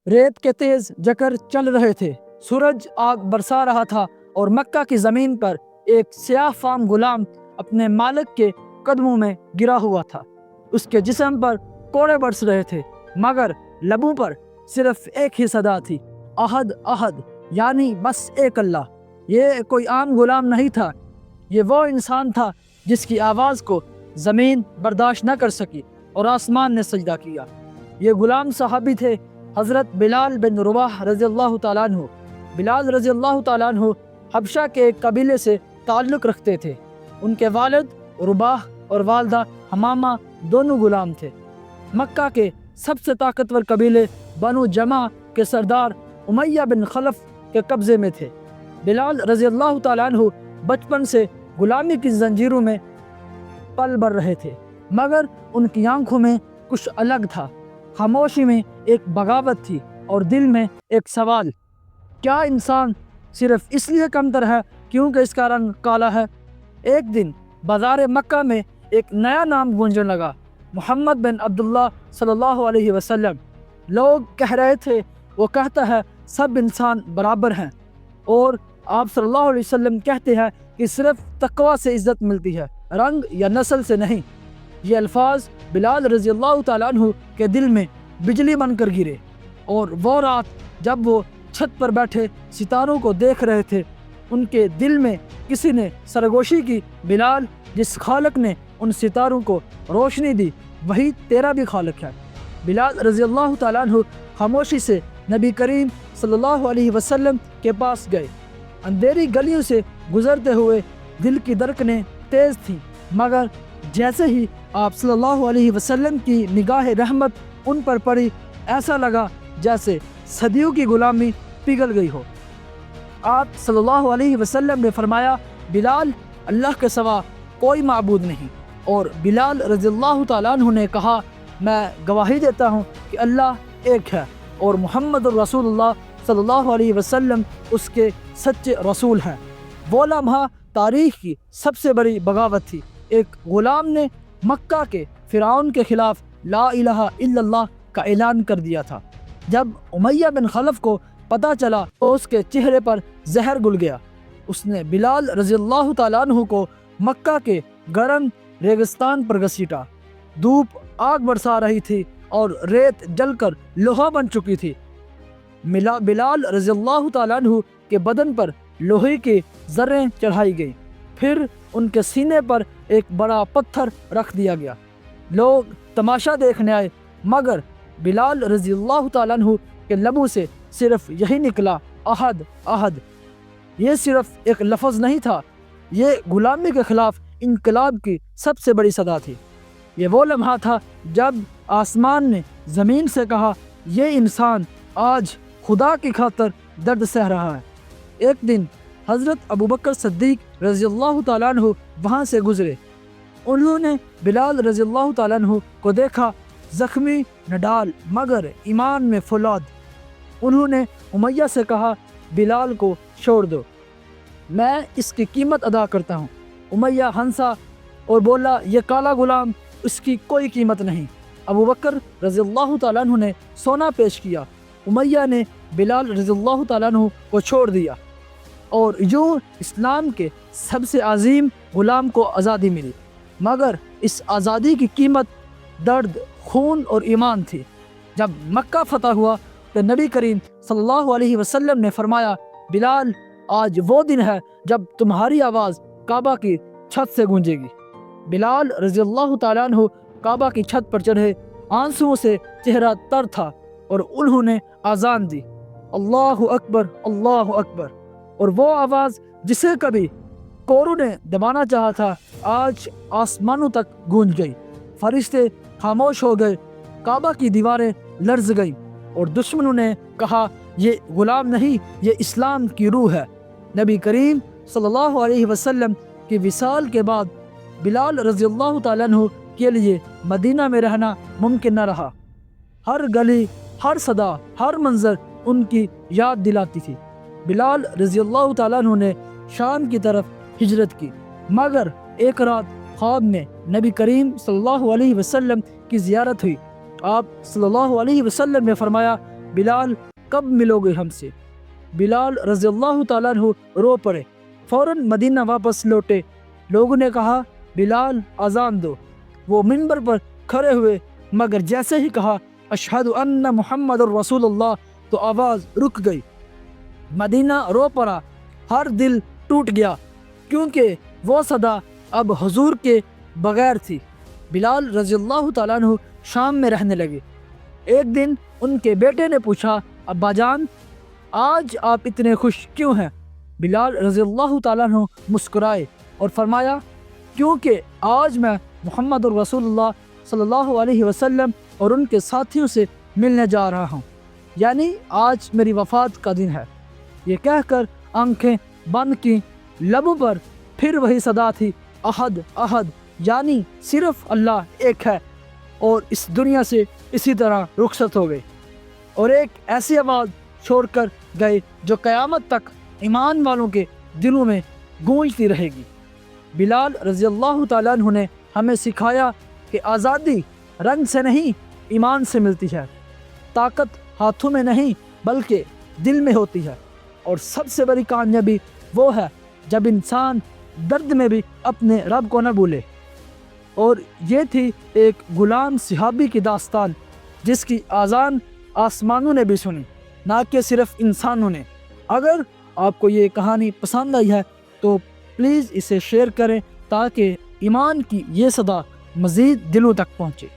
ریت کے تیز جکر چل رہے تھے، سورج آگ برسا رہا تھا اور مکہ کی زمین پر ایک سیاہ فام غلام اپنے مالک کے قدموں میں گرا ہوا تھا۔ اس کے جسم پر کوڑے برس رہے تھے، مگر لبوں پر صرف ایک ہی صدا تھی، احد احد، یعنی بس ایک اللہ۔ یہ کوئی عام غلام نہیں تھا، یہ وہ انسان تھا جس کی آواز کو زمین برداشت نہ کر سکی اور آسمان نے سجدہ کیا۔ یہ غلام صحابی تھے حضرت بلال بن رباح رضی اللہ تعالیٰ عنہ۔ بلال رضی اللہ تعالیٰ عنہ حبشہ کے ایک قبیلے سے تعلق رکھتے تھے۔ ان کے والد رباح اور والدہ حمامہ دونوں غلام تھے۔ مکہ کے سب سے طاقتور قبیلے بنو جمع کے سردار امیہ بن خلف کے قبضے میں تھے۔ بلال رضی اللہ تعالیٰ عنہ بچپن سے غلامی کی زنجیروں میں پل بڑھ رہے تھے، مگر ان کی آنکھوں میں کچھ الگ تھا۔ خاموشی میں ایک بغاوت تھی اور دل میں ایک سوال، کیا انسان صرف اس لیے کمتر ہے کیونکہ اس کا رنگ کالا ہے؟ ایک دن بازار مکہ میں ایک نیا نام گونجنے لگا، محمد بن عبداللہ صلی اللہ علیہ وسلم۔ لوگ کہہ رہے تھے، وہ کہتا ہے سب انسان برابر ہیں، اور آپ صلی اللہ علیہ وسلم کہتے ہیں کہ صرف تقوی سے عزت ملتی ہے، رنگ یا نسل سے نہیں۔ یہ الفاظ بلال رضی اللہ تعالیٰ عنہ کے دل میں بجلی بن کر گرے، اور وہ رات جب وہ چھت پر بیٹھے ستاروں کو دیکھ رہے تھے، ان کے دل میں کسی نے سرگوشی کی، بلال، جس خالق نے ان ستاروں کو روشنی دی وہی تیرا بھی خالق ہے۔ بلال رضی اللہ تعالیٰ عنہ خاموشی سے نبی کریم صلی اللہ علیہ وسلم کے پاس گئے۔ اندھیری گلیوں سے گزرتے ہوئے دل کی دھڑکنیں تیز تھیں، مگر جیسے ہی آپ صلی اللہ علیہ وسلم کی نگاہ رحمت ان پر پڑی، ایسا لگا جیسے صدیوں کی غلامی پگھل گئی ہو۔ آپ صلی اللہ علیہ وسلم نے فرمایا، بلال، اللہ کے سوا کوئی معبود نہیں۔ اور بلال رضی اللہ تعالیٰ عنہ نے کہا، میں گواہی دیتا ہوں کہ اللہ ایک ہے اور محمد الرسول اللہ صلی اللہ علیہ وسلم اس کے سچے رسول ہیں۔ وہ لمحہ تاریخ کی سب سے بڑی بغاوت تھی۔ ایک غلام نے مکہ کے فرعون کے خلاف لا الہ الا اللہ کا اعلان کر دیا تھا۔ جب امیہ بن خلف کو پتہ چلا تو اس کے چہرے پر زہر گل گیا۔ اس نے بلال رضی اللہ تعالیٰ عنہ کو مکہ کے گرم ریگستان پر گھسیٹا۔ دھوپ آگ برسا رہی تھی اور ریت جل کر لوہا بن چکی تھی۔ بلال رضی اللہ تعالیٰ عنہ کے بدن پر لوہے کی ذریں چڑھائی گئیں، پھر ان کے سینے پر ایک بڑا پتھر رکھ دیا گیا۔ لوگ تماشا دیکھنے آئے، مگر بلال رضی اللہ تعالیٰ عنہ کے لبوں سے صرف یہی نکلا، احد احد۔ یہ صرف ایک لفظ نہیں تھا، یہ غلامی کے خلاف انقلاب کی سب سے بڑی صدا تھی۔ یہ وہ لمحہ تھا جب آسمان نے زمین سے کہا، یہ انسان آج خدا کی خاطر درد سہ رہا ہے۔ ایک دن حضرت ابوبکر صدیق رضی اللہ تعالیٰ عنہ وہاں سے گزرے۔ انہوں نے بلال رضی اللہ تعالیٰ عنہ کو دیکھا، زخمی نڈال مگر ایمان میں فولاد۔ انہوں نے امیہ سے کہا، بلال کو چھوڑ دو، میں اس کی قیمت ادا کرتا ہوں۔ امیہ ہنسا اور بولا، یہ کالا غلام، اس کی کوئی قیمت نہیں۔ ابوبکر رضی اللہ تعالیٰ عنہ نے سونا پیش کیا، امیہ نے بلال رضی اللہ تعالیٰ عنہ کو چھوڑ دیا، اور یوں اسلام کے سب سے عظیم غلام کو آزادی ملی۔ مگر اس آزادی کی قیمت درد، خون اور ایمان تھی۔ جب مکہ فتح ہوا تو نبی کریم صلی اللہ علیہ وسلم نے فرمایا، بلال، آج وہ دن ہے جب تمہاری آواز کعبہ کی چھت سے گونجے گی۔ بلال رضی اللہ تعالیٰ عنہ کعبہ کی چھت پر چڑھے، آنسوؤں سے چہرہ تر تھا، اور انہوں نے اذان دی، اللہ اکبر اللہ اکبر۔ اور وہ آواز جسے کبھی کوروں نے دبانا چاہا تھا، آج آسمانوں تک گونج گئی۔ فرشتے خاموش ہو گئے، کعبہ کی دیواریں لرز گئیں، اور دشمنوں نے کہا، یہ غلام نہیں، یہ اسلام کی روح ہے۔ نبی کریم صلی اللہ علیہ وسلم کی وصال کے بعد بلال رضی اللہ تعالیٰ عنہ کے لیے مدینہ میں رہنا ممکن نہ رہا۔ ہر گلی، ہر صدا، ہر منظر ان کی یاد دلاتی تھی۔ بلال رضی اللہ تعالیٰ عنہ نے شام کی طرف ہجرت کی، مگر ایک رات خواب میں نبی کریم صلی اللہ علیہ وسلم کی زیارت ہوئی۔ آپ صلی اللہ علیہ وسلم نے فرمایا، بلال کب ملو گے ہم سے؟ بلال رضی اللہ تعالیٰ عنہ رو پڑے، فوراً مدینہ واپس لوٹے۔ لوگوں نے کہا بلال اذان دو۔ وہ منبر پر کھڑے ہوئے، مگر جیسے ہی کہا اشہد ان محمد الرسول اللہ تو آواز رک گئی۔ مدینہ رو پڑا، ہر دل ٹوٹ گیا، کیونکہ وہ صدا اب حضور کے بغیر تھی۔ بلال رضی اللہ تعالیٰ عنہ شام میں رہنے لگے۔ ایک دن ان کے بیٹے نے پوچھا ابا جان آج آپ اتنے خوش کیوں ہیں؟ بلال رضی اللہ تعالیٰ عنہ مسکرائے اور فرمایا کیونکہ آج میں محمد الرسول اللہ صلی اللہ علیہ وسلم اور ان کے ساتھیوں سے ملنے جا رہا ہوں، یعنی آج میری وفات کا دن ہے۔ یہ کہہ کر آنکھیں بند کی، لبوں پر پھر وہی صدا تھی احد احد، یعنی صرف اللہ ایک ہے، اور اس دنیا سے اسی طرح رخصت ہو گئے اور ایک ایسی آواز چھوڑ کر گئے جو قیامت تک ایمان والوں کے دلوں میں گونجتی رہے گی۔ بلال رضی اللہ تعالیٰ عنہ نے ہمیں سکھایا کہ آزادی رنگ سے نہیں ایمان سے ملتی ہے، طاقت ہاتھوں میں نہیں بلکہ دل میں ہوتی ہے، اور سب سے بڑی کامیابی وہ ہے جب انسان درد میں بھی اپنے رب کو نہ بھولے۔ اور یہ تھی ایک غلام صحابی کی داستان جس کی آذان آسمانوں نے بھی سنی، نہ کہ صرف انسانوں نے۔ اگر آپ کو یہ کہانی پسند آئی ہے تو پلیز اسے شیئر کریں تاکہ ایمان کی یہ صدا مزید دلوں تک پہنچے۔